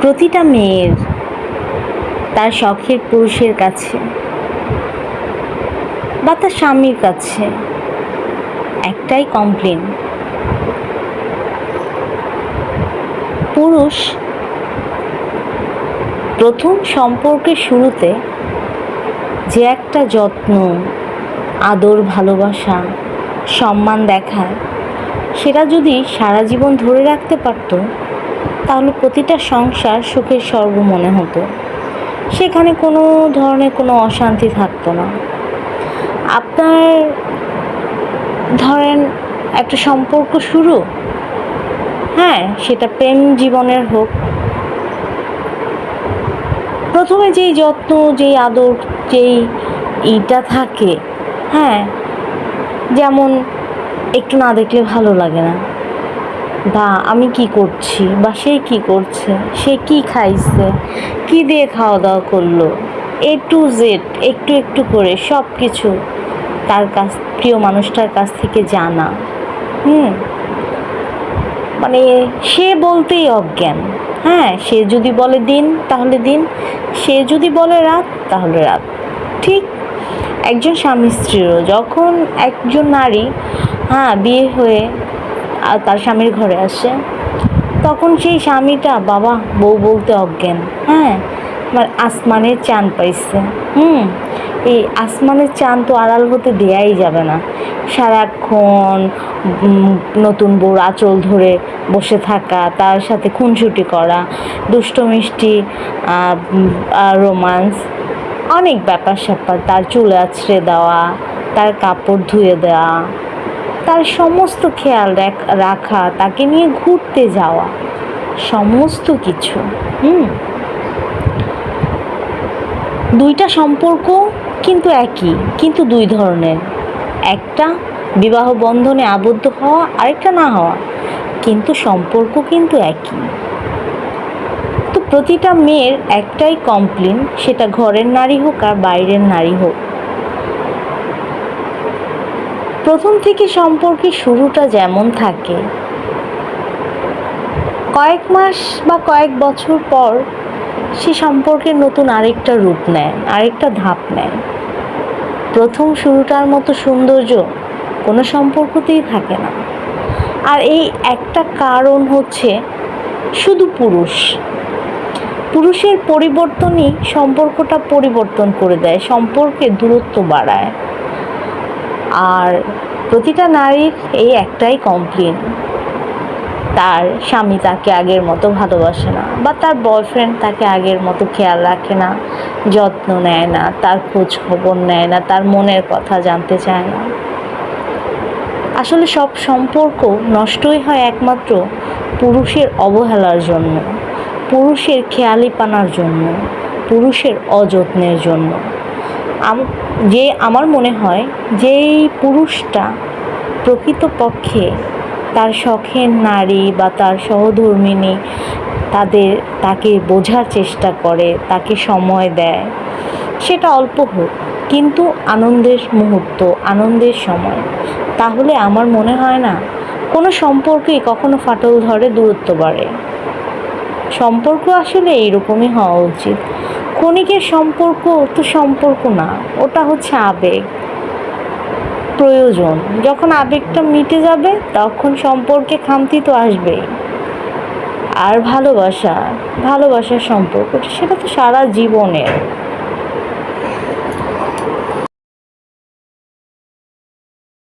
প্রতিটা মেয়ের তার শখের পুরুষের কাছে বা তার স্বামীর কাছে একটাই কমপ্লেন, পুরুষ প্রথম সম্পর্কের শুরুতে যে একটা যত্ন, আদর, ভালোবাসা, সম্মান দেখায়, সেটা যদি সারা জীবন ধরে রাখতে পারত, তাহলে প্রতিটা সংসার সুখের স্বর্গ মনে হতো। সেখানে কোনো ধরনের কোনো অশান্তি থাকতো না। আপনার ধরেন একটা সম্পর্ক শুরু, হ্যাঁ, সেটা প্রেম জীবনের হোক, প্রথমে যেই যত্ন, যেই আদর, যেই ইটা থাকে, হ্যাঁ, যেমন একটু না দেখলে ভালো লাগে না, বা আমি কি করছি বা সে কি করছে, সে কি খাইছে, কি দিয়ে খাওয়া দাওয়া করলো, A to Z একটু একটু করে সব কিছু তার কাছ, প্রিয় মানুষটার কাছ থেকে জানা। মানে সে বলতেই অজ্ঞান। হ্যাঁ, সে যদি বলে দিন তাহলে দিন, সে যদি বলে রাত তাহলে রাত। ঠিক একজন স্বামী স্ত্রীরও যখন একজন নারী বিয়ে হয়ে তার স্বামীর ঘরে আসে, তখন সেই স্বামীটা বাবা বউ বলতে অজ্ঞান। হ্যাঁ, আমার আসমানের চাঁদ পাইছে। এই আসমানের চাঁদ তো আড়াল হতে দেয়াই যাবে না। সারাক্ষণ নতুন বউর আঁচল ধরে বসে থাকা, তার সাথে খুনসুটি করা, দুষ্ট মিষ্টি রোমান্স, অনেক ব্যাপার স্যাপার, তার চুল আঁচড়ে দেওয়া, তার কাপড় ধুয়ে দেওয়া, তার সমস্ত খেয়াল রাখা, তাকে নিয়ে ঘুরতে যাওয়া, সমস্ত কিছু। দুইটা সম্পর্ক কিন্তু একই, কিন্তু দুই ধরনের। একটা বিবাহ বন্ধনে আবদ্ধ হওয়া, আরেকটা না হওয়া, কিন্তু সম্পর্ক কিন্তু একই। তো প্রতিটা মেয়ের একটাই কমপ্লেন, সেটা ঘরের নারী হোক আর বাইরের নারী হোক, প্রথম থেকে সম্পর্কের শুরুটা যেমন থাকে, কয়েক মাস বা কয়েক বছর পর সে সম্পর্কের নতুন আরেকটা রূপ নেয়, আরেকটা ধাপ নেয়। প্রথম শুরুটার মতো সৌন্দর্য কোনো সম্পর্কতেই থাকে না। আর এই একটা কারণ হচ্ছে শুধু পুরুষের পরিবর্তনই সম্পর্কটা পরিবর্তন করে দেয়, সম্পর্কের দূরত্ব বাড়ায়। আর প্রতিটা নারীর এই একটাই কমপ্লেন, তার স্বামী তাকে আগের মতো ভালোবাসে না, বা তার বয়ফ্রেন্ড তাকে আগের মতো খেয়াল রাখে না, যত্ন নেয় না, তার খোঁজ খবর নেয় না, তার মনের কথা জানতে চায় না। আসলে সব সম্পর্ক নষ্টই হয় একমাত্র পুরুষের অবহেলার জন্য, পুরুষের খেয়ালিপানার জন্য, পুরুষের অযত্নের জন্য। আমার মনে হয় যে এই পুরুষটা প্রকৃতপক্ষে তার শখের নারী বা তার সহধর্মিণী, তাকে বোঝার চেষ্টা করে, তাকে সময় দেয়, সেটা অল্প হোক কিন্তু আনন্দের মুহূর্ত, আনন্দের সময়, তাহলে আমার মনে হয় না কোনো সম্পর্কেই কখনো ফাটল ধরে, দূরত্ব বাড়ে। সম্পর্ক আসলে এইরকমই হওয়া উচিত। ক্ষণিকের সম্পর্ক তো সম্পর্ক না, ওটা হচ্ছে আবেগ, প্রয়োজন। যখন আবেগটা মিটে যাবে তখন সম্পর্কে খামতি তো আসবেই। আর ভালোবাসার সম্পর্ক, সেটা তো সারা জীবনের।